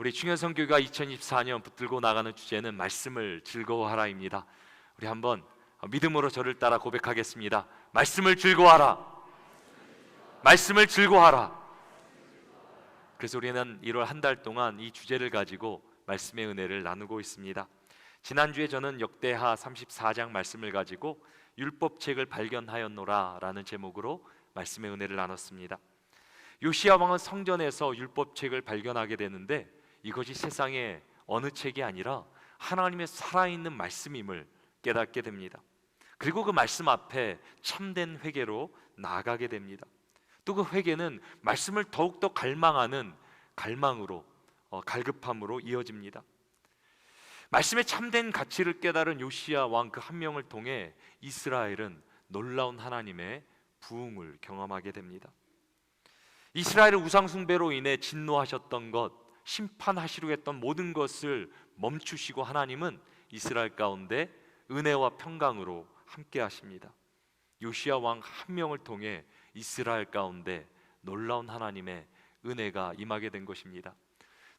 우리 충현성교회가 2024년 붙들고 나가는 주제는 말씀을 즐거워하라입니다. 우리 한번 믿음으로 저를 따라 고백하겠습니다. 말씀을 즐거워하라. 말씀을 즐거워하라. 그래서 우리는 1월 한 달 동안 이 주제를 가지고 말씀의 은혜를 나누고 있습니다. 지난주에 저는 역대하 34장 말씀을 가지고 율법책을 발견하였노라 라는 제목으로 말씀의 은혜를 나눴습니다. 요시야 왕은 성전에서 율법책을 발견하게 되는데 이것이 세상의 어느 책이 아니라 하나님의 살아있는 말씀임을 깨닫게 됩니다. 그리고 그 말씀 앞에 참된 회개로 나아가게 됩니다. 또 그 회개는 말씀을 더욱더 갈망하는 갈망으로 갈급함으로 이어집니다. 말씀의 참된 가치를 깨달은 요시야 왕 그 한 명을 통해 이스라엘은 놀라운 하나님의 부흥을 경험하게 됩니다. 이스라엘의 우상 숭배로 인해 진노하셨던 것, 심판하시려고 했던 모든 것을 멈추시고 하나님은 이스라엘 가운데 은혜와 평강으로 함께 하십니다. 요시야 왕 한 명을 통해 이스라엘 가운데 놀라운 하나님의 은혜가 임하게 된 것입니다.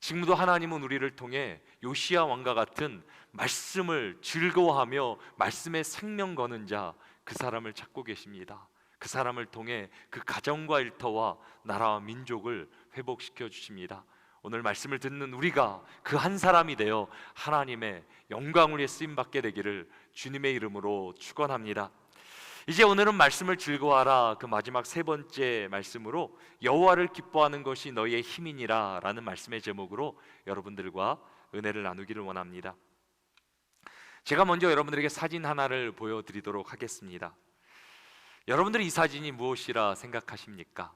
지금도 하나님은 우리를 통해 요시야 왕과 같은 말씀을 즐거워하며 말씀의 생명 거는 자, 그 사람을 찾고 계십니다. 그 사람을 통해 그 가정과 일터와 나라와 민족을 회복시켜 주십니다. 오늘 말씀을 듣는 우리가 그 한 사람이 되어 하나님의 영광을 위해 쓰임받게 되기를 주님의 이름으로 축원합니다. 이제 오늘은 말씀을 즐거워하라, 그 마지막 세 번째 말씀으로 여호와를 기뻐하는 것이 너희의 힘이니라 라는 말씀의 제목으로 여러분들과 은혜를 나누기를 원합니다. 제가 먼저 여러분들에게 사진 하나를 보여드리도록 하겠습니다. 여러분들이 이 사진이 무엇이라 생각하십니까?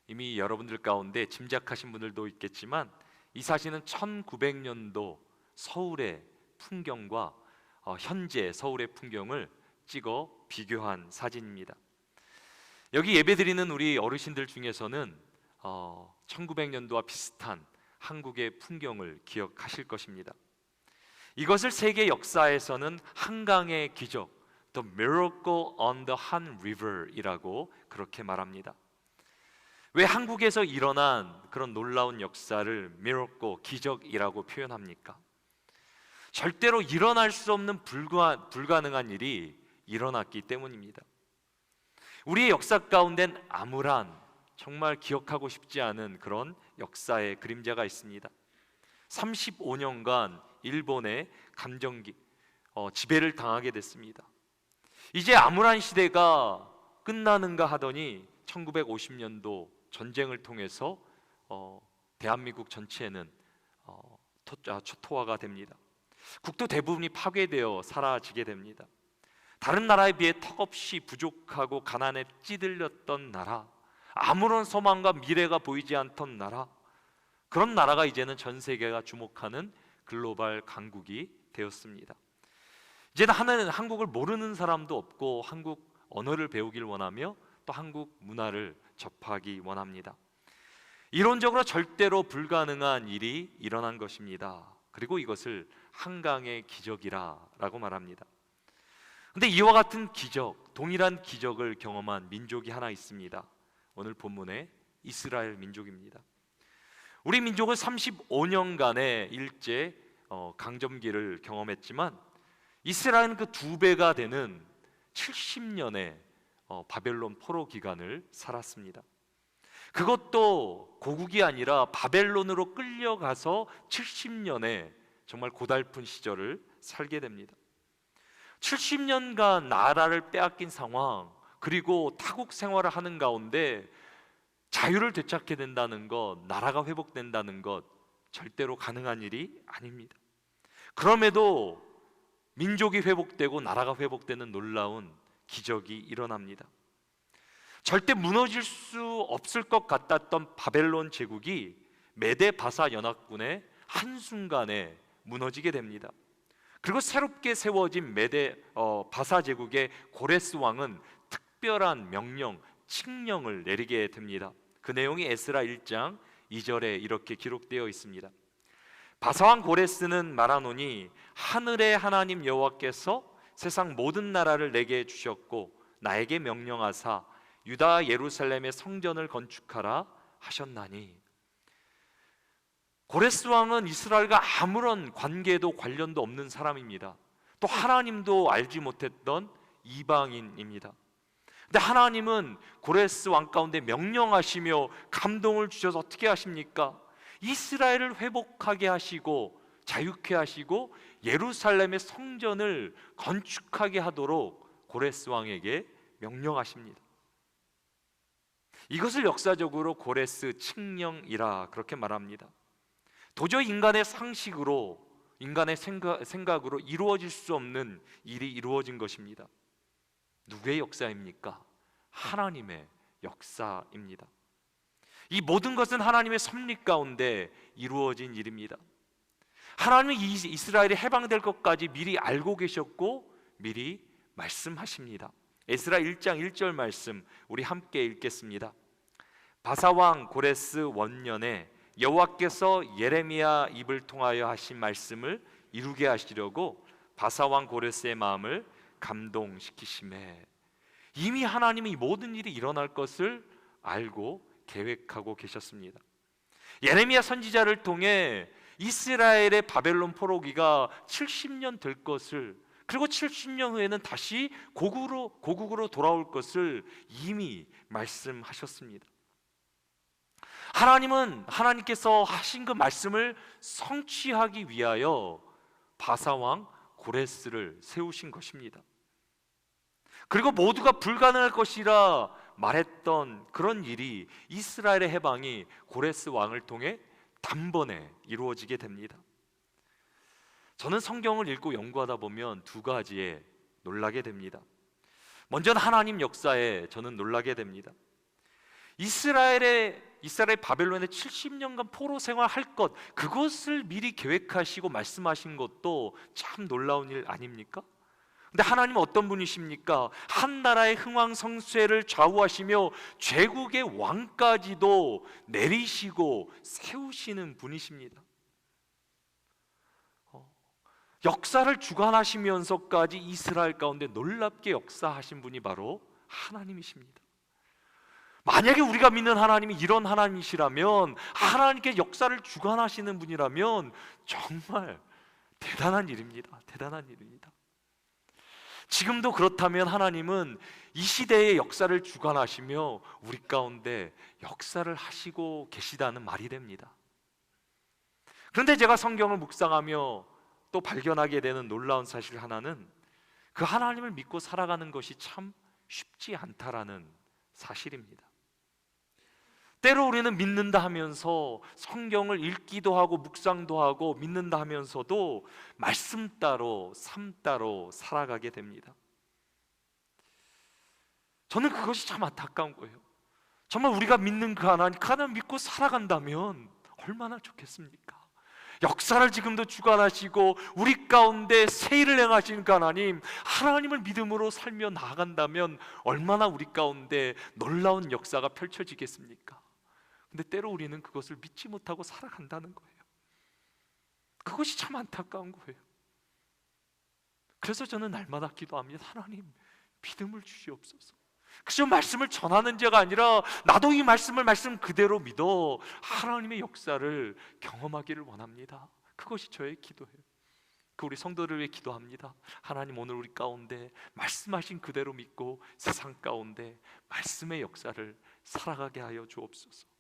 이미 여러분들 가운데 짐작하신 분들도 있겠지만 이 사진은 1900년도 서울의 풍경과 현재 서울의 풍경을 찍어 비교한 사진입니다. 여기 예배드리는 우리 어르신들 중에서는 1900년도와 비슷한 한국의 풍경을 기억하실 것입니다. 이것을 세계 역사에서는 한강의 기적, The Miracle on the Han River 이라고 그렇게 말합니다. 왜 한국에서 일어난 그런 놀라운 역사를 Miracle, 기적이라고 표현합니까? 절대로 일어날 수 없는 불가능한 일이 일어났기 때문입니다. 우리의 역사 가운데는 암울한, 정말 기억하고 싶지 않은 그런 역사의 그림자가 있습니다. 35년간 일본의 지배를 당하게 됐습니다. 이제 암울한 시대가 끝나는가 하더니 1950년도 전쟁을 통해서 대한민국 전체는 초토화가 됩니다. 국토 대부분이 파괴되어 사라지게 됩니다. 다른 나라에 비해 턱없이 부족하고 가난에 찌들렸던 나라, 아무런 소망과 미래가 보이지 않던 나라, 그런 나라가 이제는 전 세계가 주목하는 글로벌 강국이 되었습니다. 이제는 한국을 모르는 사람도 없고 한국 언어를 배우길 원하며 또 한국 문화를 접하기 원합니다. 이론적으로 절대로 불가능한 일이 일어난 것입니다. 그리고 이것을 한강의 기적이라고 말합니다. 근데 이와 같은 기적, 동일한 기적을 경험한 민족이 하나 있습니다. 오늘 본문의 이스라엘 민족입니다. 우리 민족은 35년간의 일제 강점기를 경험했지만 이스라엘은 그 2배가 되는 70년의 바벨론 포로 기간을 살았습니다. 그것도 고국이 아니라 바벨론으로 끌려가서 70년의 정말 고달픈 시절을 살게 됩니다. 70년간 나라를 빼앗긴 상황, 그리고 타국 생활을 하는 가운데 자유를 되찾게 된다는 것, 나라가 회복된다는 것, 절대로 가능한 일이 아닙니다. 그럼에도 민족이 회복되고 나라가 회복되는 놀라운 기적이 일어납니다. 절대 무너질 수 없을 것 같았던 바벨론 제국이 메데 바사 연합군의 한순간에 무너지게 됩니다. 그리고 새롭게 세워진 바사 제국의 고레스 왕은 특별한 명령, 칙령을 내리게 됩니다. 그 내용이 에스라 1장 2절에 이렇게 기록되어 있습니다. 바사왕 고레스는 말하노니 하늘의 하나님 여호와께서 세상 모든 나라를 내게 주셨고 나에게 명령하사 유다 예루살렘의 성전을 건축하라 하셨나니, 고레스 왕은 이스라엘과 아무런 관계도 관련도 없는 사람입니다. 또 하나님도 알지 못했던 이방인입니다. 근데 하나님은 고레스 왕 가운데 명령하시며 감동을 주셔서 어떻게 하십니까? 이스라엘을 회복하게 하시고 자유케 하시고 예루살렘의 성전을 건축하게 하도록 고레스 왕에게 명령하십니다. 이것을 역사적으로 고레스 칙령이라 그렇게 말합니다. 도저히 인간의 상식으로, 인간의 생각으로 이루어질 수 없는 일이 이루어진 것입니다. 누구의 역사입니까? 하나님의 역사입니다. 이 모든 것은 하나님의 섭리 가운데 이루어진 일입니다. 하나님은 이스라엘이 해방될 것까지 미리 알고 계셨고 미리 말씀하십니다. 에스라 1장 1절 말씀 우리 함께 읽겠습니다. 바사왕 고레스 원년에 여호와께서 예레미야 입을 통하여 하신 말씀을 이루게 하시려고 바사왕 고레스의 마음을 감동시키시매. 이미 하나님이 이 모든 일이 일어날 것을 알고 계획하고 계셨습니다. 예레미야 선지자를 통해 이스라엘의 바벨론 포로기가 70년 될 것을, 그리고 70년 후에는 다시 고국으로 돌아올 것을 이미 말씀하셨습니다. 하나님께서 하신 그 말씀을 성취하기 위하여 바사왕 고레스를 세우신 것입니다. 그리고 모두가 불가능할 것이라 말했던 그런 일이, 이스라엘의 해방이 고레스 왕을 통해 단번에 이루어지게 됩니다. 저는 성경을 읽고 연구하다 보면 두 가지에 놀라게 됩니다. 먼저는 하나님 역사에 저는 놀라게 됩니다. 이스라엘 바벨론에 70년간 포로 생활할 것, 그것을 미리 계획하시고 말씀하신 것도 참 놀라운 일 아닙니까? 근데 하나님은 어떤 분이십니까? 한 나라의 흥왕성쇠를 좌우하시며 제국의 왕까지도 내리시고 세우시는 분이십니다. 역사를 주관하시면서까지 이스라엘 가운데 놀랍게 역사하신 분이 바로 하나님이십니다. 만약에 우리가 믿는 하나님이 이런 하나님이시라면, 하나님께 역사를 주관하시는 분이라면 정말 대단한 일입니다. 대단한 일입니다. 지금도 그렇다면 하나님은 이 시대의 역사를 주관하시며 우리 가운데 역사를 하시고 계시다는 말이 됩니다. 그런데 제가 성경을 묵상하며 또 발견하게 되는 놀라운 사실 하나는, 그 하나님을 믿고 살아가는 것이 참 쉽지 않다라는 사실입니다. 때로 우리는 믿는다 하면서 성경을 읽기도 하고 묵상도 하고 믿는다 하면서도 말씀 따로 삶 따로 살아가게 됩니다. 저는 그것이 참 안타까운 거예요. 정말 우리가 믿는 그 하나님 믿고 살아간다면 얼마나 좋겠습니까? 역사를 지금도 주관하시고 우리 가운데 새 일을 행하시는 그 하나님을 믿음으로 살며 나아간다면 얼마나 우리 가운데 놀라운 역사가 펼쳐지겠습니까? 근데 때로 우리는 그것을 믿지 못하고 살아간다는 거예요. 그것이 참 안타까운 거예요. 그래서 저는 날마다 기도합니다. 하나님, 믿음을 주시옵소서. 그저 말씀을 전하는 자가 아니라 나도 이 말씀 그대로 믿어 하나님의 역사를 경험하기를 원합니다. 그것이 저의 기도예요. 우리 성도를 위해 기도합니다. 하나님, 오늘 우리 가운데 말씀하신 그대로 믿고 세상 가운데 말씀의 역사를 살아가게 하여 주옵소서.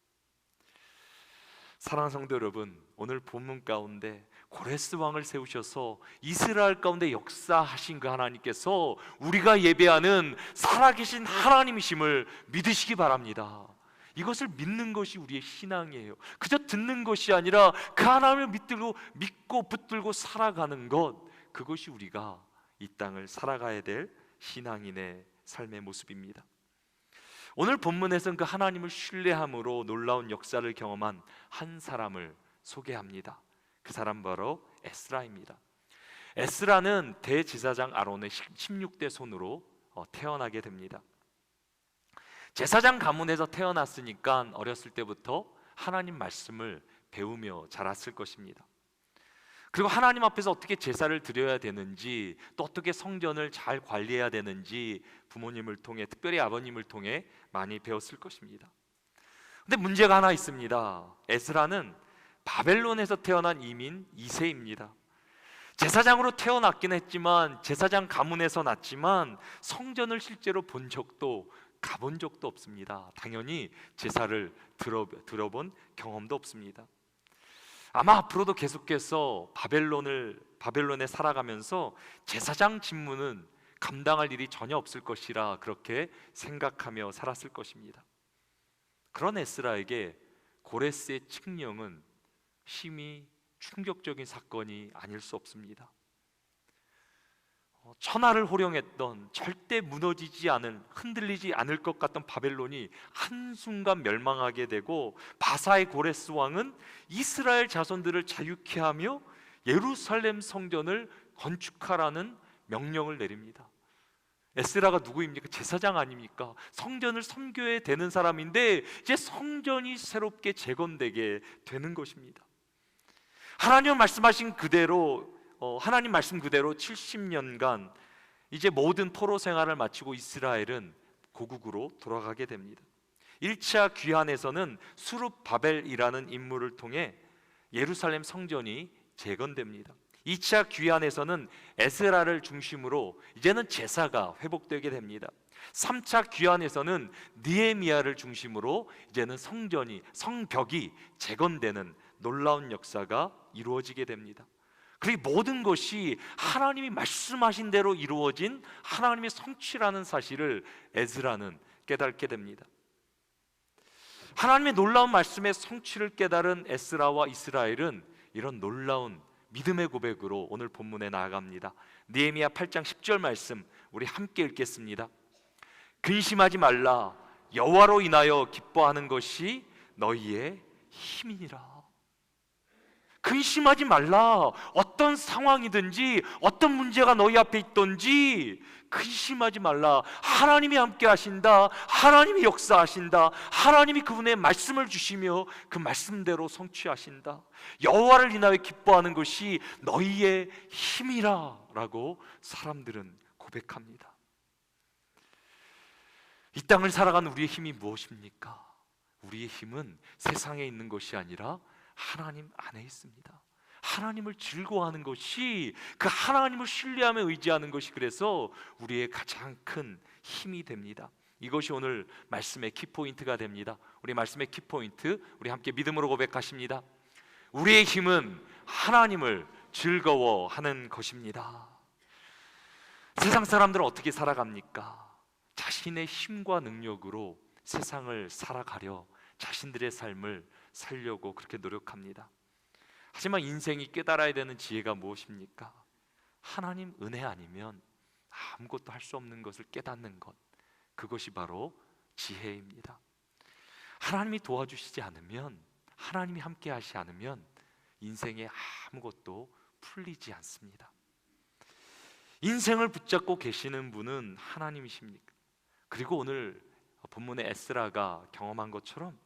사랑하는 성도 여러분, 오늘 본문 가운데 고레스 왕을 세우셔서 이스라엘 가운데 역사하신 그 하나님께서 우리가 예배하는 살아계신 하나님이심을 믿으시기 바랍니다. 이것을 믿는 것이 우리의 신앙이에요. 그저 듣는 것이 아니라 그 하나님을 믿고 붙들고 살아가는 것, 그것이 우리가 이 땅을 살아가야 될 신앙인의 삶의 모습입니다. 오늘 본문에서는 그 하나님을 신뢰함으로 놀라운 역사를 경험한 한 사람을 소개합니다. 그 사람 바로 에스라입니다. 에스라는 대제사장 아론의 16대 손으로 태어나게 됩니다. 제사장 가문에서 태어났으니까 어렸을 때부터 하나님 말씀을 배우며 자랐을 것입니다. 그리고 하나님 앞에서 어떻게 제사를 드려야 되는지, 또 어떻게 성전을 잘 관리해야 되는지 부모님을 통해, 특별히 아버님을 통해 많이 배웠을 것입니다. 근데 문제가 하나 있습니다. 에스라는 바벨론에서 태어난 이민 2세입니다. 제사장으로 태어났긴 했지만, 제사장 가문에서 났지만 성전을 실제로 본 적도 가본 적도 없습니다. 당연히 제사를 들어본 경험도 없습니다. 아마 앞으로도 계속해서 바벨론에 살아가면서 제사장 직무는 감당할 일이 전혀 없을 것이라 그렇게 생각하며 살았을 것입니다. 그런 에스라에게 고레스의 칙령은 심히 충격적인 사건이 아닐 수 없습니다. 천하를 호령했던, 절대 무너지지 않을, 흔들리지 않을 것 같던 바벨론이 한순간 멸망하게 되고, 바사의 고레스 왕은 이스라엘 자손들을 자유케 하며 예루살렘 성전을 건축하라는 명령을 내립니다. 에스라가 누구입니까? 제사장 아닙니까? 성전을 섬겨야 되는 사람인데 이제 성전이 새롭게 재건되게 되는 것입니다. 하나님 말씀하신 그대로, 하나님 말씀 그대로 70년간 이제 모든 포로 생활을 마치고 이스라엘은 고국으로 돌아가게 됩니다. 1차 귀환에서는 수룹바벨이라는 인물을 통해 예루살렘 성전이 재건됩니다. 2차 귀환에서는 에스라를 중심으로 이제는 제사가 회복되게 됩니다. 3차 귀환에서는 느헤미야를 중심으로 이제는 성벽이 재건되는 놀라운 역사가 이루어지게 됩니다. 그리고 모든 것이 하나님이 말씀하신 대로 이루어진 하나님의 성취라는 사실을 에스라는 깨닫게 됩니다. 하나님의 놀라운 말씀의 성취를 깨달은 에스라와 이스라엘은 이런 놀라운 믿음의 고백으로 오늘 본문에 나아갑니다. 느헤미야 8장 10절 말씀 우리 함께 읽겠습니다. 근심하지 말라, 여호와로 인하여 기뻐하는 것이 너희의 힘이니라. 근심하지 말라. 어떤 상황이든지 어떤 문제가 너희 앞에 있든지 근심하지 말라. 하나님이 함께 하신다. 하나님이 역사하신다. 하나님이 그분의 말씀을 주시며 그 말씀대로 성취하신다. 여호와를 인하여 기뻐하는 것이 너희의 힘이라 라고 사람들은 고백합니다. 이 땅을 살아가는 우리의 힘이 무엇입니까? 우리의 힘은 세상에 있는 것이 아니라 하나님 안에 있습니다. 하나님을 즐거워하는 것이, 그 하나님을 신뢰하며 의지하는 것이 그래서 우리의 가장 큰 힘이 됩니다. 이것이 오늘 말씀의 키포인트가 됩니다. 우리 말씀의 키포인트, 우리 함께 믿음으로 고백하십니다. 우리의 힘은 하나님을 즐거워하는 것입니다. 세상 사람들은 어떻게 살아갑니까? 자신의 힘과 능력으로 세상을 살아가려 자신들의 삶을 살려고 그렇게 노력합니다. 하지만 인생이 깨달아야 되는 지혜가 무엇입니까? 하나님 은혜 아니면 아무것도 할 수 없는 것을 깨닫는 것, 그것이 바로 지혜입니다. 하나님이 도와주시지 않으면, 하나님이 함께 하시지 않으면 인생에 아무것도 풀리지 않습니다. 인생을 붙잡고 계시는 분은 하나님이십니까? 그리고 오늘 본문의 에스라가 경험한 것처럼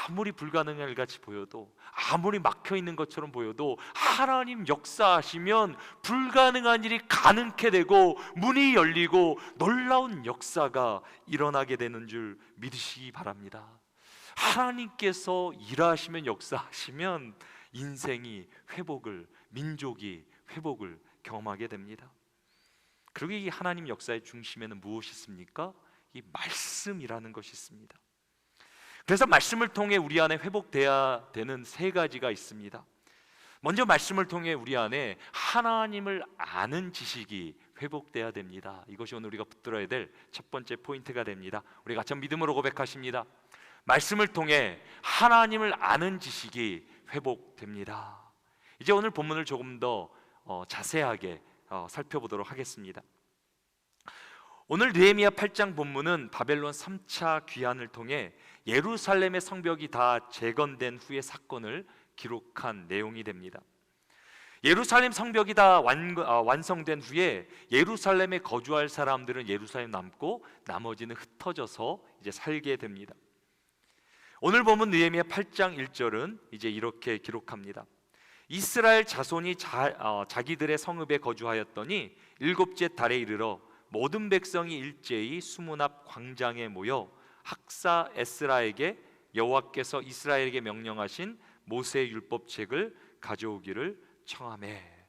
아무리 불가능한 일 같이 보여도, 아무리 막혀있는 것처럼 보여도 하나님 역사하시면 불가능한 일이 가능케 되고 문이 열리고 놀라운 역사가 일어나게 되는 줄 믿으시기 바랍니다. 하나님께서 일하시면, 역사하시면 인생이 회복을, 민족이 회복을 경험하게 됩니다. 그리고 이 하나님 역사의 중심에는 무엇이 있습니까? 이 말씀이라는 것이 있습니다. 그래서 말씀을 통해 우리 안에 회복돼야 되는 세 가지가 있습니다. 먼저 말씀을 통해 우리 안에 하나님을 아는 지식이 회복돼야 됩니다. 이것이 오늘 우리가 붙들어야 될 첫 번째 포인트가 됩니다. 우리 같이 믿음으로 고백하십니다. 말씀을 통해 하나님을 아는 지식이 회복됩니다. 이제 오늘 본문을 조금 더 자세하게 살펴보도록 하겠습니다. 오늘 느헤미야 8장 본문은 바벨론 3차 귀환을 통해 예루살렘의 성벽이 다 재건된 후의 사건을 기록한 내용이 됩니다. 예루살렘 성벽이 다 완성된 후에 예루살렘에 거주할 사람들은 예루살렘 남고 나머지는 흩어져서 이제 살게 됩니다. 오늘 본문 느헤미야 8장 1절은 이제 이렇게 기록합니다. 이스라엘 자손이 자기들의 성읍에 거주하였더니 일곱째 달에 이르러 모든 백성이 일제히 수문 앞 광장에 모여 학사 에스라에게 여호와께서 이스라엘에게 명령하신 모세의 율법책을 가져오기를 청하매.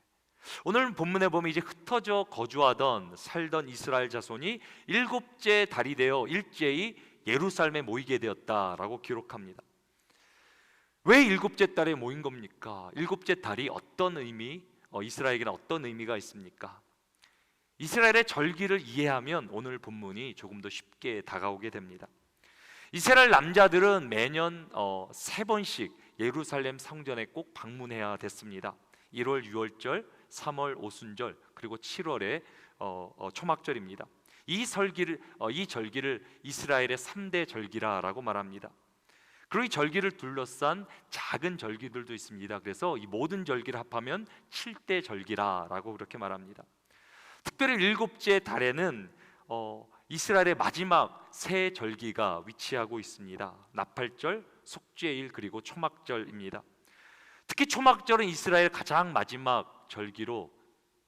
오늘 본문에 보면 이제 흩어져 거주하던 살던 이스라엘 자손이 일곱째 달이 되어 일제히 예루살렘에 모이게 되었다라고 기록합니다. 왜 일곱째 달에 모인 겁니까? 일곱째 달이 어떤 의미, 이스라엘에게는 어떤 의미가 있습니까? 이스라엘의 절기를 이해하면 오늘 본문이 조금 더 쉽게 다가오게 됩니다. 이스라엘 남자들은 매년 3번씩 예루살렘 성전에 꼭 방문해야 됐습니다. 1월 유월절, 3월 오순절, 그리고 7월에 초막절입니다. 이 절기를 이스라엘의 3대 절기라고 말합니다. 그리고 이 절기를 둘러싼 작은 절기들도 있습니다. 그래서 이 모든 절기를 합하면 7대 절기라고 그렇게 말합니다. 특별히 일곱째 달에는 이스라엘의 마지막 세 절기가 위치하고 있습니다. 나팔절, 속죄일, 그리고 초막절입니다. 특히 초막절은 이스라엘 가장 마지막 절기로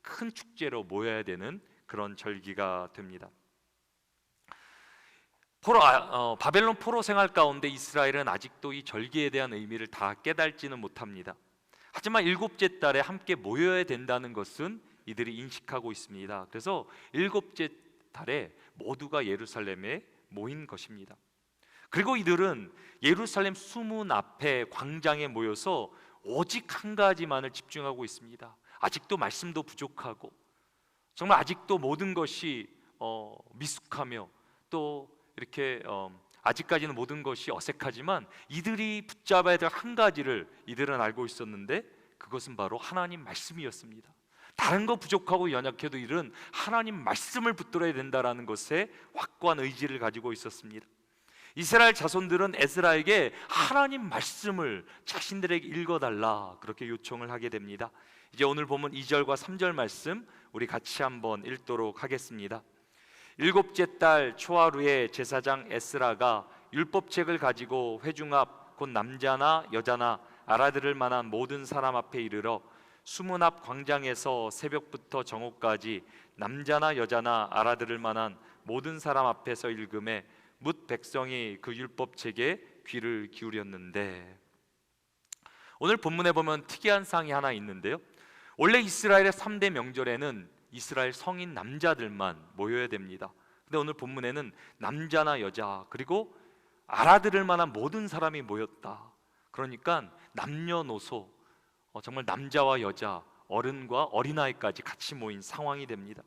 큰 축제로 모여야 되는 그런 절기가 됩니다. 바벨론 포로 생활 가운데 이스라엘은 아직도 이 절기에 대한 의미를 다 깨닫지는 못합니다. 하지만 일곱째 달에 함께 모여야 된다는 것은 이들이 인식하고 있습니다. 그래서 일곱째 달에 모두가 예루살렘에 모인 것입니다. 그리고 이들은 예루살렘 수문 앞에 광장에 모여서 오직 한 가지만을 집중하고 있습니다. 아직도 말씀도 부족하고 정말 아직도 모든 것이 미숙하며 또 이렇게 아직까지는 모든 것이 어색하지만 이들이 붙잡아야 될 한 가지를 이들은 알고 있었는데 그것은 바로 하나님 말씀이었습니다. 다른 거 부족하고 연약해도 이들은 하나님 말씀을 붙들어야 된다는 것에 확고한 의지를 가지고 있었습니다. 이스라엘 자손들은 에스라에게 하나님 말씀을 자신들에게 읽어달라 그렇게 요청을 하게 됩니다. 이제 오늘 보면 2절과 3절 말씀 우리 같이 한번 읽도록 하겠습니다. 일곱째 달 초하루에 제사장 에스라가 율법책을 가지고 회중 앞 곧 남자나 여자나 알아들을 만한 모든 사람 앞에 이르러 수문 앞 광장에서 새벽부터 정오까지 남자나 여자나 알아들을 만한 모든 사람 앞에서 읽음에 뭇 백성이 그 율법책에 귀를 기울였는데, 오늘 본문에 보면 특이한 사항이 하나 있는데요. 원래 이스라엘의 3대 명절에는 이스라엘 성인 남자들만 모여야 됩니다. 근데 오늘 본문에는 남자나 여자 그리고 알아들을 만한 모든 사람이 모였다. 그러니까 남녀노소 정말 남자와 여자, 어른과 어린아이까지 같이 모인 상황이 됩니다.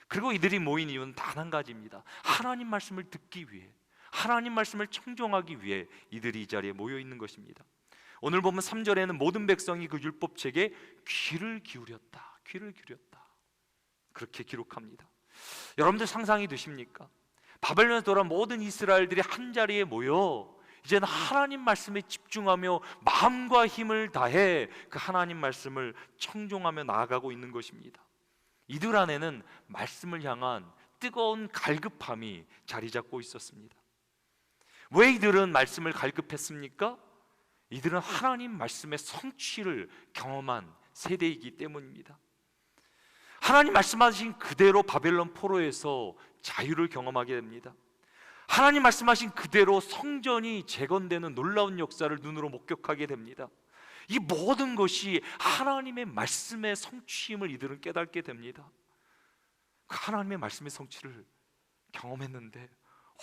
그리고 이들이 모인 이유는 단 한 가지입니다. 하나님 말씀을 듣기 위해, 하나님 말씀을 청종하기 위해 이들이 이 자리에 모여 있는 것입니다. 오늘 보면 3절에는 모든 백성이 그 율법책에 귀를 기울였다, 귀를 기울였다 그렇게 기록합니다. 여러분들 상상이 되십니까? 바벨론에서 돌아온 모든 이스라엘들이 한 자리에 모여 이제는 하나님 말씀에 집중하며 마음과 힘을 다해 그 하나님 말씀을 청종하며 나아가고 있는 것입니다. 이들 안에는 말씀을 향한 뜨거운 갈급함이 자리 잡고 있었습니다. 왜 이들은 말씀을 갈급했습니까? 이들은 하나님 말씀의 성취를 경험한 세대이기 때문입니다. 하나님 말씀하신 그대로 바벨론 포로에서 자유를 경험하게 됩니다. 하나님 말씀하신 그대로 성전이 재건되는 놀라운 역사를 눈으로 목격하게 됩니다. 이 모든 것이 하나님의 말씀의 성취임을 이들은 깨닫게 됩니다. 그 하나님의 말씀의 성취를 경험했는데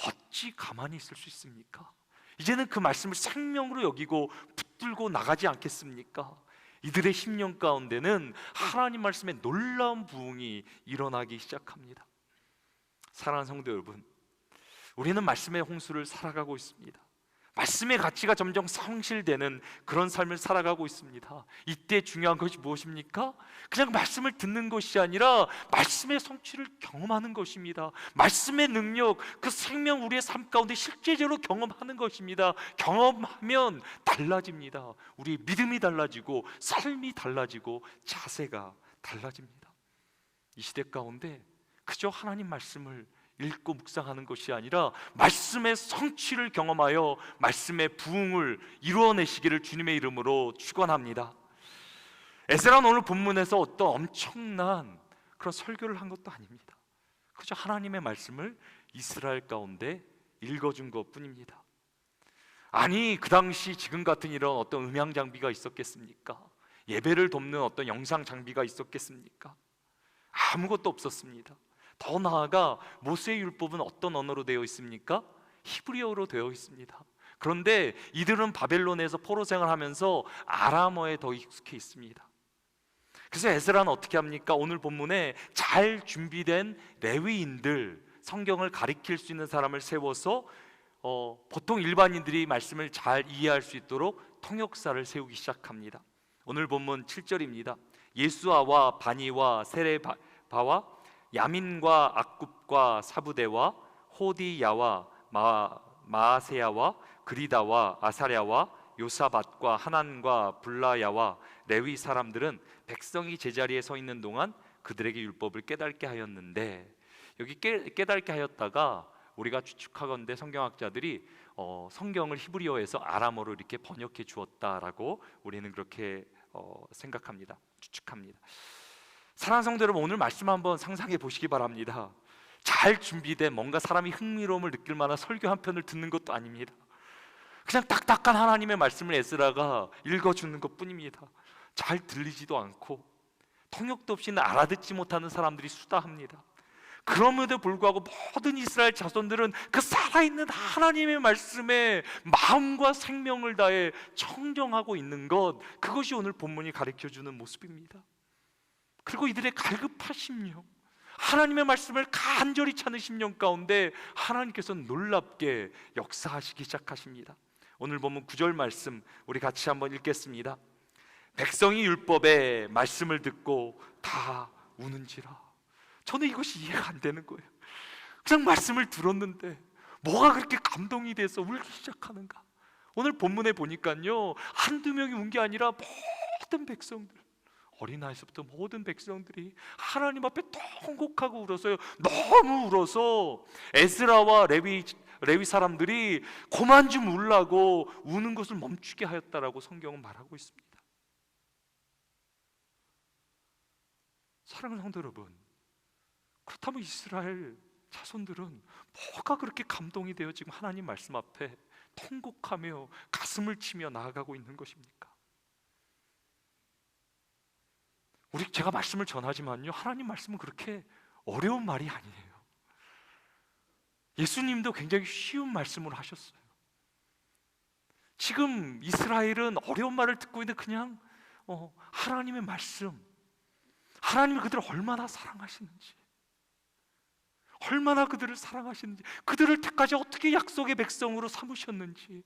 어찌 가만히 있을 수 있습니까? 이제는 그 말씀을 생명으로 여기고 붙들고 나가지 않겠습니까? 이들의 심령 가운데는 하나님 말씀의 놀라운 부흥이 일어나기 시작합니다. 사랑하는 성도 여러분, 우리는 말씀의 홍수를 살아가고 있습니다. 말씀의 가치가 점점 상실되는 그런 삶을 살아가고 있습니다. 이때 중요한 것이 무엇입니까? 그냥 말씀을 듣는 것이 아니라 말씀의 성취를 경험하는 것입니다. 말씀의 능력, 그 생명 우리의 삶 가운데 실제적으로 경험하는 것입니다. 경험하면 달라집니다. 우리의 믿음이 달라지고 삶이 달라지고 자세가 달라집니다. 이 시대 가운데 그저 하나님 말씀을 읽고 묵상하는 것이 아니라 말씀의 성취를 경험하여 말씀의 부흥을 이루어내시기를 주님의 이름으로 축원합니다. 에스라는 오늘 본문에서 어떤 엄청난 그런 설교를 한 것도 아닙니다. 그저 하나님의 말씀을 이스라엘 가운데 읽어준 것뿐입니다. 아니, 그 당시 지금 같은 이런 어떤 음향 장비가 있었겠습니까? 예배를 돕는 어떤 영상 장비가 있었겠습니까? 아무것도 없었습니다. 더 나아가 모세의 율법은 어떤 언어로 되어 있습니까? 히브리어로 되어 있습니다. 그런데 이들은 바벨론에서 포로 생활하면서 아람어에 더 익숙해 있습니다. 그래서 에스라는 어떻게 합니까? 오늘 본문에 잘 준비된 레위인들, 성경을 가리킬 수 있는 사람을 세워서 보통 일반인들이 말씀을 잘 이해할 수 있도록 통역사를 세우기 시작합니다. 오늘 본문 7절입니다. 예수아와 바니와 세레바와 야민과 악굽과 사부대와 호디야와 마아세야와 그리다와 아사랴와 요사밧과 하난과 블라야와 레위 사람들은 백성이 제자리에 서 있는 동안 그들에게 율법을 깨닫게 하였는데, 여기 깨닫게 하였다가 우리가 추측하건대 성경학자들이 성경을 히브리어에서 아람어로 이렇게 번역해 주었다라고 우리는 그렇게 생각합니다. 추측합니다. 사랑하는 성도 여러분, 오늘 말씀 한번 상상해 보시기 바랍니다. 잘 준비된 뭔가 사람이 흥미로움을 느낄 만한 설교 한 편을 듣는 것도 아닙니다. 그냥 딱딱한 하나님의 말씀을 에스라가 읽어주는 것뿐입니다. 잘 들리지도 않고 통역도 없이는 알아듣지 못하는 사람들이 수다합니다. 그럼에도 불구하고 모든 이스라엘 자손들은 그 살아있는 하나님의 말씀에 마음과 생명을 다해 청정하고 있는 것, 그것이 오늘 본문이 가르쳐주는 모습입니다. 그리고 이들의 갈급한 심령, 하나님의 말씀을 간절히 찾는 심령 가운데 하나님께서는 놀랍게 역사하시기 시작하십니다. 오늘 본문 9절 말씀 우리 같이 한번 읽겠습니다. 백성이 율법의 말씀을 듣고 다 우는지라. 저는 이것이 이해가 안 되는 거예요. 그냥 말씀을 들었는데 뭐가 그렇게 감동이 돼서 울기 시작하는가? 오늘 본문에 보니까요, 한두 명이 운 게 아니라 모든 백성들, 어린아이서부터 모든 백성들이 하나님 앞에 통곡하고 울어서요, 너무 울어서 에스라와 레위 사람들이 그만 좀 울라고 우는 것을 멈추게 하였다라고 성경은 말하고 있습니다. 사랑하는 성도 여러분, 그렇다면 이스라엘 자손들은 뭐가 그렇게 감동이 되어 지금 하나님 말씀 앞에 통곡하며 가슴을 치며 나아가고 있는 것입니까? 제가 말씀을 전하지만요, 하나님 말씀은 그렇게 어려운 말이 아니에요. 예수님도 굉장히 쉬운 말씀을 하셨어요. 지금 이스라엘은 어려운 말을 듣고 있는데 그냥 하나님의 말씀, 하나님이 그들을 얼마나 사랑하시는지, 얼마나 그들을 사랑하시는지, 그들을 때까지 어떻게 약속의 백성으로 삼으셨는지,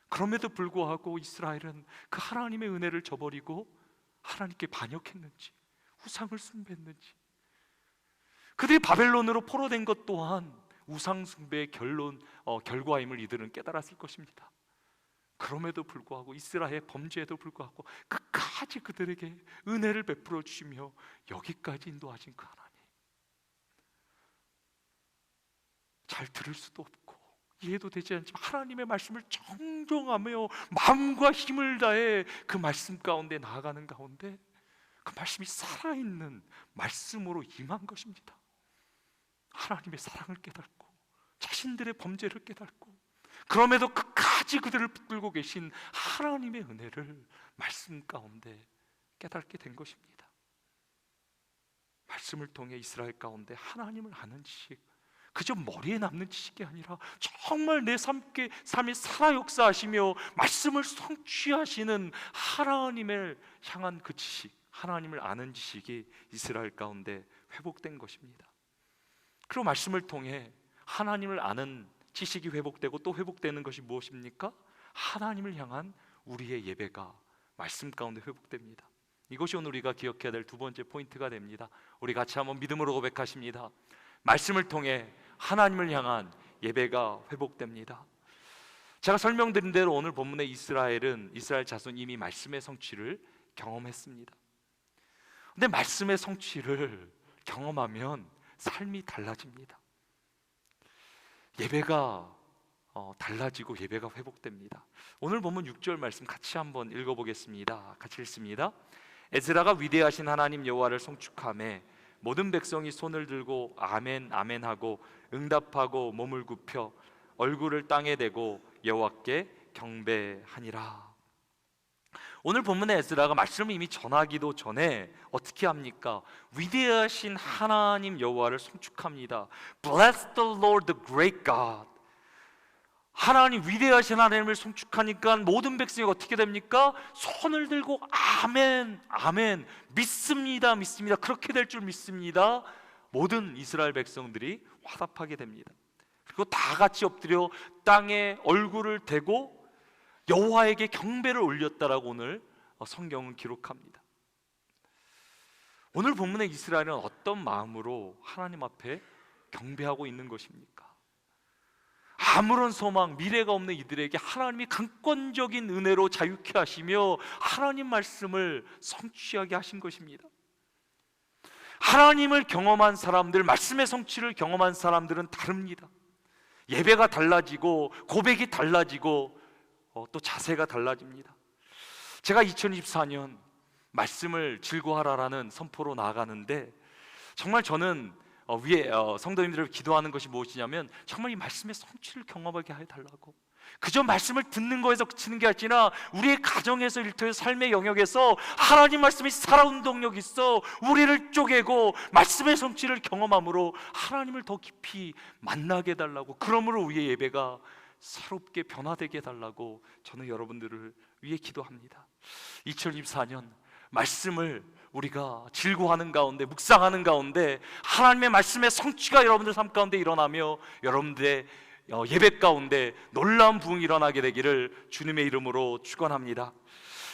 그럼에도 불구하고 이스라엘은 그 하나님의 은혜를 저버리고 하나님께 반역했는지, 우상을 숭배했는지, 그들이 바벨론으로 포로된 것 또한 우상 숭배의 결과임을 이들은 깨달았을 것입니다. 그럼에도 불구하고 이스라엘의 범죄에도 불구하고 끝까지 그들에게 은혜를 베풀어 주시며 여기까지 인도하신 그 하나님, 잘 들을 수도 없고 이해도 되지 않지만 하나님의 말씀을 정정하며 마음과 힘을 다해 그 말씀 가운데 나아가는 가운데 그 말씀이 살아있는 말씀으로 임한 것입니다. 하나님의 사랑을 깨닫고 자신들의 범죄를 깨닫고 그럼에도 끝까지 그들을 붙들고 계신 하나님의 은혜를 말씀 가운데 깨닫게 된 것입니다. 말씀을 통해 이스라엘 가운데 하나님을 아는 지식, 그저 머리에 남는 지식이 아니라 정말 내 삶에 살아 역사하시며 말씀을 성취하시는 하나님을 향한 그 지식, 하나님을 아는 지식이 이스라엘 가운데 회복된 것입니다. 그리고 말씀을 통해 하나님을 아는 지식이 회복되고 또 회복되는 것이 무엇입니까? 하나님을 향한 우리의 예배가 말씀 가운데 회복됩니다. 이것이 오늘 우리가 기억해야 될 두 번째 포인트가 됩니다. 우리 같이 한번 믿음으로 고백하십니다. 말씀을 통해 하나님을 향한 예배가 회복됩니다. 제가 설명드린 대로 오늘 본문의 이스라엘 자손이 이미 말씀의 성취를 경험했습니다. 근데 말씀의 성취를 경험하면 삶이 달라집니다. 예배가 달라지고 예배가 회복됩니다. 오늘 본문 6절 말씀 같이 한번 읽어보겠습니다. 같이 읽습니다. 에스라가 위대하신 하나님 여호와를 송축하매 모든 백성이 손을 들고 아멘 아멘 하고 응답하고 몸을 굽혀 얼굴을 땅에 대고 여호와께 경배하니라. 오늘 본문의 에스라가 말씀을 이미 전하기도 전에 어떻게 합니까? 위대하신 하나님 여호와를 송축합니다. Bless the Lord, the great God. 하나님, 위대하신 하나님을 송축하니까 모든 백성이 어떻게 됩니까? 손을 들고 아멘, 아멘, 믿습니다, 믿습니다, 그렇게 될 줄 믿습니다. 모든 이스라엘 백성들이 화답하게 됩니다. 그리고 다 같이 엎드려 땅에 얼굴을 대고 여호와에게 경배를 올렸다라고 오늘 성경은 기록합니다. 오늘 본문의 이스라엘은 어떤 마음으로 하나님 앞에 경배하고 있는 것입니까? 아무런 소망, 미래가 없는 이들에게 하나님이 강권적인 은혜로 자유케 하시며 하나님 말씀을 성취하게 하신 것입니다. 하나님을 경험한 사람들, 말씀의 성취를 경험한 사람들은 다릅니다. 예배가 달라지고 고백이 달라지고 또 자세가 달라집니다. 제가 2024년 말씀을 즐거워하라라는 선포로 나아가는데 정말 저는 위에 성도님들을 기도하는 것이 무엇이냐면 정말 이 말씀의 성취를 경험하게 해달라고, 그저 말씀을 듣는 거에서 그치는 게 아니라 우리의 가정에서 일터의 삶의 영역에서 하나님 말씀이 살아온 동력이 있어 우리를 쪼개고 말씀의 성취를 경험함으로 하나님을 더 깊이 만나게 해달라고, 그러므로 우리의 예배가 새롭게 변화되게 해달라고 저는 여러분들을 위해 기도합니다. 2024년 말씀을 우리가 즐거워하는 가운데, 묵상하는 가운데 하나님의 말씀의 성취가 여러분들 삶 가운데 일어나며 여러분들의 예배 가운데 놀라운 부흥이 일어나게 되기를 주님의 이름으로 축원합니다.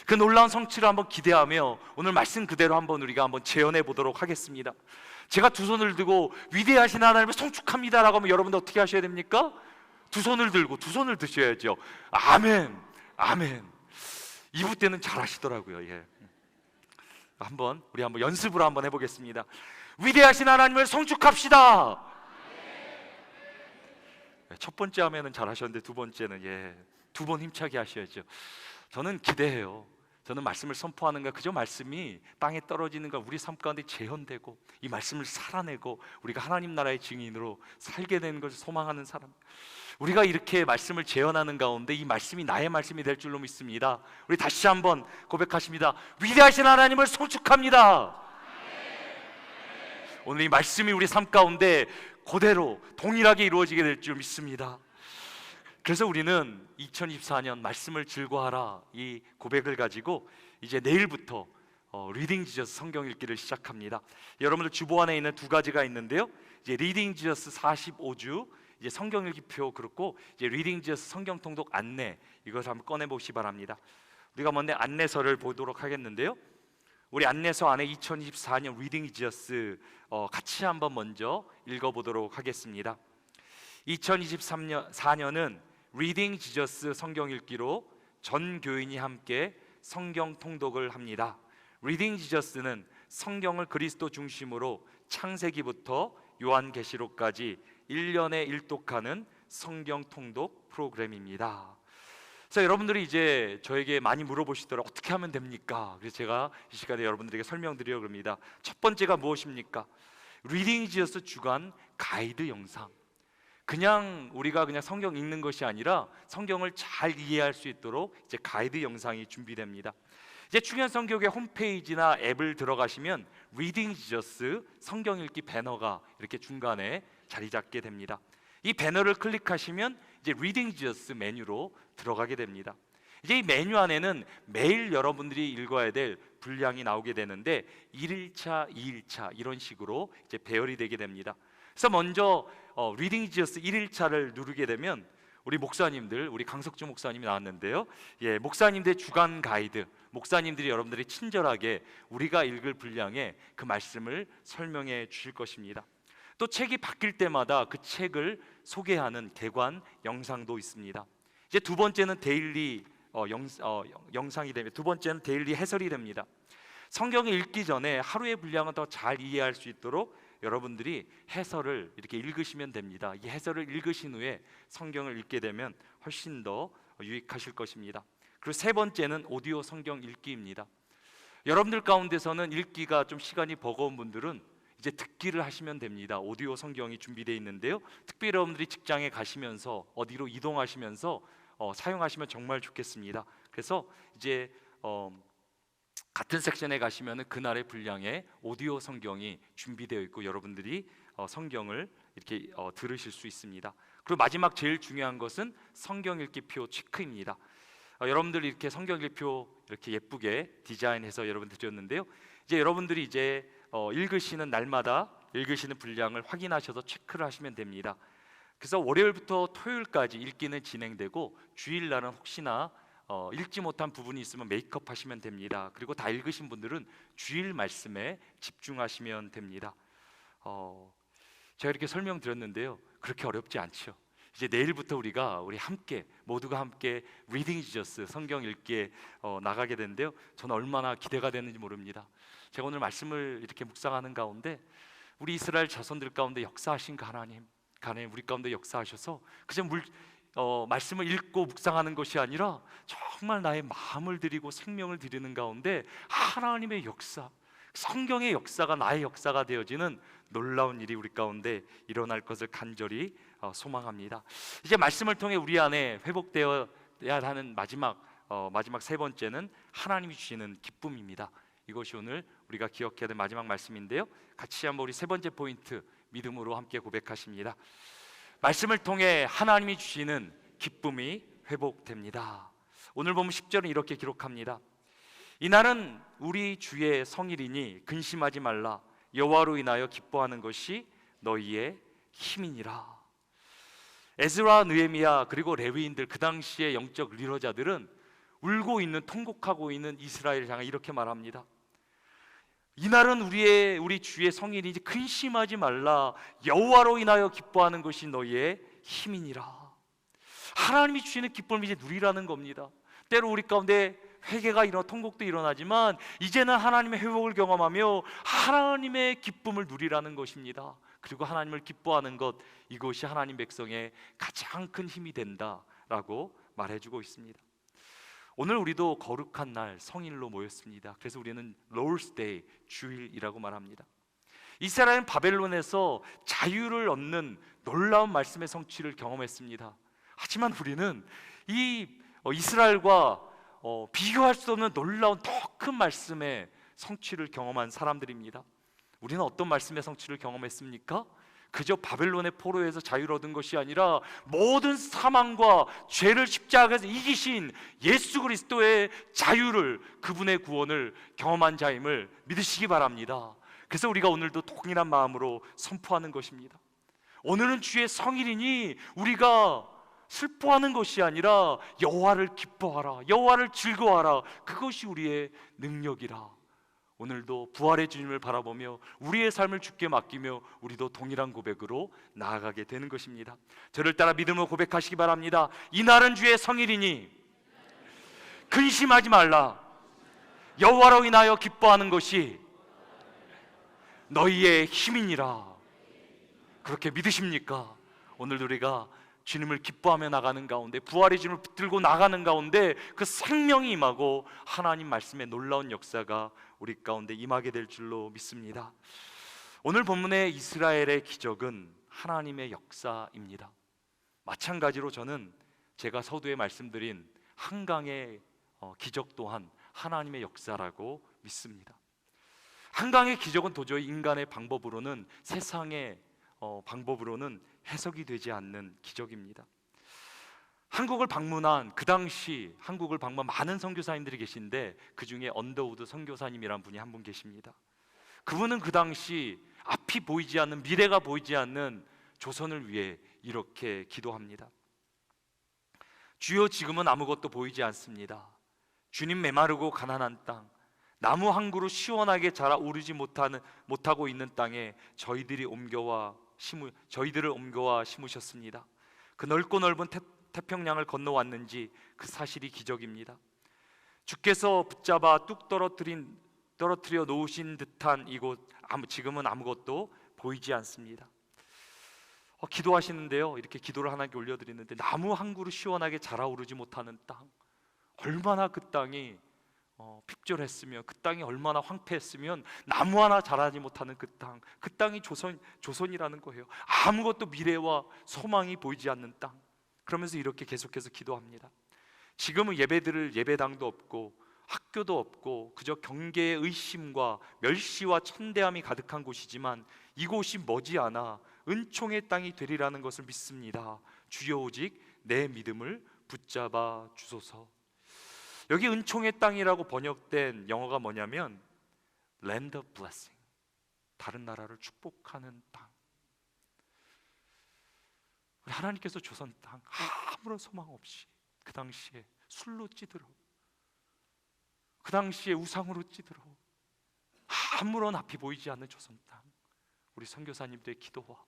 그 놀라운 성취를 한번 기대하며 오늘 말씀 그대로 한번 우리가 한번 재현해 보도록 하겠습니다. 제가 두 손을 들고 위대하신 하나님을 송축합니다라고 하면 여러분들 어떻게 하셔야 됩니까? 두 손을 들고 두 손을 드셔야죠. 아멘, 아멘. 2부 때는 잘 하시더라고요. 우리 한번 연습으로 한번 해보겠습니다. 위대하신 하나님을 송축합시다. 첫 번째 하면은 잘 하셨는데 두 번째는 두 번 힘차게 하셔야죠. 저는 기대해요. 저는 말씀을 선포하는가, 그저 말씀이 땅에 떨어지는가 우리 삶 가운데 재현되고 이 말씀을 살아내고 우리가 하나님 나라의 증인으로 살게 되는 것을 소망하는 사람, 우리가 이렇게 말씀을 재현하는 가운데 이 말씀이 나의 말씀이 될 줄로 믿습니다. 우리 다시 한번 고백하십니다. 위대하신 하나님을 송축합니다. 오늘 이 말씀이 우리 삶 가운데 그대로 동일하게 이루어지게 될 줄 믿습니다. 그래서 우리는 2024년 말씀을 즐거워하라 이 고백을 가지고 이제 내일부터 리딩 지저스 성경 읽기를 시작합니다. 여러분들 주보 안에 있는 두 가지가 있는데요, 이제 리딩 지저스 45주 이제 성경 읽기표, 그렇고 이제 리딩 지저스 성경 통독 안내, 이것을 한번 꺼내 보시기 바랍니다. 우리가 먼저 안내서를 보도록 하겠는데요, 우리 안내서 안에 2024년 리딩 지저스 같이 한번 먼저 읽어보도록 하겠습니다. 2024년은 리딩 지저스 성경 읽기로 전 교인이 함께 성경 통독을 합니다. 리딩 지저스는 성경을 그리스도 중심으로 창세기부터 요한계시록까지 1년에 일독하는 성경 통독 프로그램입니다. 그래서 여러분들이 이제 저에게 많이 물어보시더라고요. 어떻게 하면 됩니까? 그래서 제가 이 시간에 여러분들에게 설명드리려고 합니다. 첫 번째가 무엇입니까? 리딩 지저스 주간 가이드 영상. 그냥 우리가 그냥 성경 읽는 것이 아니라 성경을 잘 이해할 수 있도록 이제 가이드 영상이 준비됩니다. 이제 충현성교회 홈페이지나 앱을 들어가시면 리딩 지저스 성경 읽기 배너가 이렇게 중간에 자리 잡게 됩니다. 이 배너를 클릭하시면 이제 리딩 지저스 메뉴로 들어가게 됩니다. 이제 이 메뉴 안에는 매일 여러분들이 읽어야 될 분량이 나오게 되는데 1일차, 2일차 이런 식으로 이제 배열이 되게 됩니다. 그래서 먼저 리딩 지저스 1일차를 누르게 되면 우리 목사님들, 우리 강석주 목사님이 나왔는데요, 목사님들의 주간 가이드, 목사님들이 여러분들이 친절하게 우리가 읽을 분량의 그 말씀을 설명해 주실 것입니다. 또 책이 바뀔 때마다 그 책을 소개하는 개관 영상도 있습니다. 이제 두 번째는 데일리 영상이 됩니다. 두 번째는 데일리 해설이 됩니다. 성경을 읽기 전에 하루의 분량을 더 잘 이해할 수 있도록 여러분들이 해설을 이렇게 읽으시면 됩니다. 이 해설을 읽으신 후에 성경을 읽게 되면 훨씬 더 유익하실 것입니다. 그리고 세 번째는 오디오 성경 읽기입니다. 여러분들 가운데서는 읽기가 좀 시간이 버거운 분들은 이제 듣기를 하시면 됩니다. 오디오 성경이 준비되어 있는데요, 특별히 여러분들이 직장에 가시면서 어디로 이동하시면서 사용하시면 정말 좋겠습니다. 그래서 이제 같은 섹션에 가시면은 그날의 분량의 오디오 성경이 준비되어 있고 여러분들이 성경을 이렇게 들으실 수 있습니다. 그리고 마지막 제일 중요한 것은 성경 읽기표 체크입니다. 여러분들이 이렇게 성경 읽기표 이렇게 예쁘게 디자인해서 여러분들 드렸는데요. 이제 여러분들이 이제 읽으시는 날마다 읽으시는 분량을 확인하셔서 체크를 하시면 됩니다. 그래서 월요일부터 토요일까지 읽기는 진행되고 주일날은 혹시나 읽지 못한 부분이 있으면 메이크업 하시면 됩니다. 그리고 다 읽으신 분들은 주일 말씀에 집중하시면 됩니다. 제가 이렇게 설명드렸는데요, 그렇게 어렵지 않죠. 이제 내일부터 우리 함께 모두가 함께 리딩 지저스 성경 읽기에 나가게 되는데요, 저는 얼마나 기대가 되는지 모릅니다. 제가 오늘 말씀을 이렇게 묵상하는 가운데 우리 이스라엘 자손들 가운데 역사하신 그 하나님 우리 가운데 역사하셔서 그저 말씀을 읽고 묵상하는 것이 아니라 정말 나의 마음을 드리고 생명을 드리는 가운데 하나님의 역사, 성경의 역사가 나의 역사가 되어지는 놀라운 일이 우리 가운데 일어날 것을 간절히 소망합니다. 이제 말씀을 통해 우리 안에 회복되어야 하는 마지막 세 번째는 하나님이 주시는 기쁨입니다. 이것이 오늘 우리가 기억해야 될 마지막 말씀인데요, 같이 한번 우리 세 번째 포인트 믿음으로 함께 고백하십니다. 말씀을 통해 하나님이 주시는 기쁨이 회복됩니다. 오늘 보면 10절은 이렇게 기록합니다. 이날은 우리 주의 성일이니 근심하지 말라. 여호와로 인하여 기뻐하는 것이 너희의 힘이니라. 에스라, 느헤미야 그리고 레위인들, 그 당시의 영적 리더자들은 울고 있는, 통곡하고 있는 이스라엘을 향해 이렇게 말합니다. 이날은 우리 주의 성일이니 근심하지 말라. 여호와로 인하여 기뻐하는 것이 너희의 힘이니라. 하나님이 주시는 기쁨을 이제 누리라는 겁니다. 때로 우리 가운데 회개가 통곡도 일어나지만 이제는 하나님의 회복을 경험하며 하나님의 기쁨을 누리라는 것입니다. 그리고 하나님을 기뻐하는 것, 이것이 하나님 백성의 가장 큰 힘이 된다라고 말해주고 있습니다. 오늘 우리도 거룩한 날 성일로 모였습니다. 그래서 우리는 Lord's Day, 주일이라고 말합니다. 이스라엘은 바벨론에서 자유를 얻는 놀라운 말씀의 성취를 경험했습니다. 하지만 우리는 이 이스라엘과 비교할 수 없는 놀라운 더 큰 말씀의 성취를 경험한 사람들입니다. 우리는 어떤 말씀의 성취를 경험했습니까? 그저 바벨론의 포로에서 자유를 얻은 것이 아니라 모든 사망과 죄를 십자가에서 이기신 예수 그리스도의 자유를, 그분의 구원을 경험한 자임을 믿으시기 바랍니다. 그래서 우리가 오늘도 동일한 마음으로 선포하는 것입니다. 오늘은 주의 성일이니 우리가 슬퍼하는 것이 아니라 여호와를 기뻐하라, 여호와를 즐거워하라. 그것이 우리의 능력이라. 오늘도 부활의 주님을 바라보며 우리의 삶을 주께 맡기며 우리도 동일한 고백으로 나아가게 되는 것입니다. 저를 따라 믿음으로 고백하시기 바랍니다. 이날은 주의 성일이니 근심하지 말라. 여호와로 인하여 기뻐하는 것이 너희의 힘이니라. 그렇게 믿으십니까? 오늘도 우리가 주님을 기뻐하며 나가는 가운데, 부활의 주님을 붙들고 나가는 가운데 그 생명이 임하고 하나님 말씀의 놀라운 역사가 우리 가운데 임하게 될 줄로 믿습니다. 오늘 본문의 이스라엘의 기적은 하나님의 역사입니다. 마찬가지로 저는 제가 서두에 말씀드린 한강의 기적 또한 하나님의 역사라고 믿습니다. 한강의 기적은 도저히 인간의 방법으로는, 세상의 방법으로는 해석이 되지 않는 기적입니다. 한국을 방문한, 그 당시 한국을 방문한 많은 선교사님들이 계신데 그 중에 언더우드 선교사님이란 분이 한 분 계십니다. 그분은 그 당시 앞이 보이지 않는, 미래가 보이지 않는 조선을 위해 이렇게 기도합니다. 주여, 지금은 아무것도 보이지 않습니다. 주님, 메마르고 가난한 땅, 나무 한 그루 시원하게 자라 오르지 못하고 있는 땅에 저희들을 옮겨와 심으셨습니다. 그 넓고 넓은 태평양을 건너왔는지 그 사실이 기적입니다. 주께서 붙잡아 뚝 떨어뜨려 놓으신 듯한 이곳, 지금은 아무것도 보이지 않습니다. 기도하시는데요, 이렇게 기도를 하나님께 올려드리는데, 나무 한 그루 시원하게 자라오르지 못하는 땅, 얼마나 그 땅이 핍절했으면, 그 땅이 얼마나 황폐했으면 나무 하나 자라지 못하는 그 땅이 조선이라는 거예요. 아무것도 미래와 소망이 보이지 않는 땅. 그러면서 이렇게 계속해서 기도합니다. 지금은 예배드릴 예배당도 없고 학교도 없고 그저 경계의 의심과 멸시와 천대함이 가득한 곳이지만 이곳이 머지않아 은총의 땅이 되리라는 것을 믿습니다. 주여 오직 내 믿음을 붙잡아 주소서. 여기 은총의 땅이라고 번역된 영어가 뭐냐면 Land of Blessing, 다른 나라를 축복하는 땅. 하나님께서 조선 땅 아무런 소망 없이 그 당시에 술로 찌들어, 그 당시에 우상으로 찌들어 아무런 앞이 보이지 않는 조선 땅, 우리 선교사님들의 기도와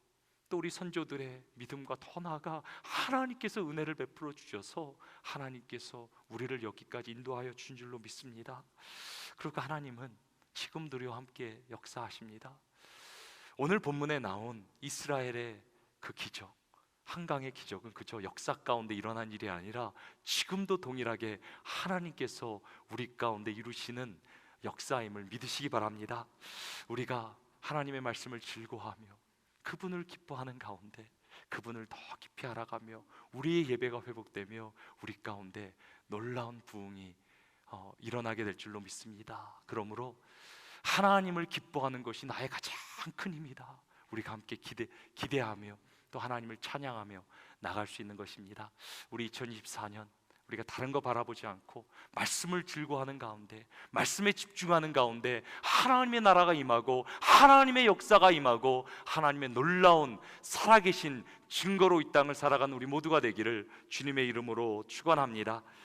또 우리 선조들의 믿음과 더 나아가 하나님께서 은혜를 베풀어 주셔서 하나님께서 우리를 여기까지 인도하여 주신 줄로 믿습니다. 그리고 하나님은 지금도 우리와 함께 역사하십니다. 오늘 본문에 나온 이스라엘의 그 기적, 한강의 기적은 그저 역사 가운데 일어난 일이 아니라 지금도 동일하게 하나님께서 우리 가운데 이루시는 역사임을 믿으시기 바랍니다. 우리가 하나님의 말씀을 즐거워하며 그분을 기뻐하는 가운데 그분을 더 깊이 알아가며 우리의 예배가 회복되며 우리 가운데 놀라운 부흥이 일어나게 될 줄로 믿습니다. 그러므로 하나님을 기뻐하는 것이 나의 가장 큰 힘이다. 우리가 함께 기대하며 또 하나님을 찬양하며 나갈 수 있는 것입니다. 우리 2024년 우리가 다른 거 바라보지 않고 말씀을 즐거워하는 가운데, 말씀에 집중하는 가운데 하나님의 나라가 임하고 하나님의 역사가 임하고 하나님의 놀라운 살아계신 증거로 이 땅을 살아가는 우리 모두가 되기를 주님의 이름으로 축원합니다.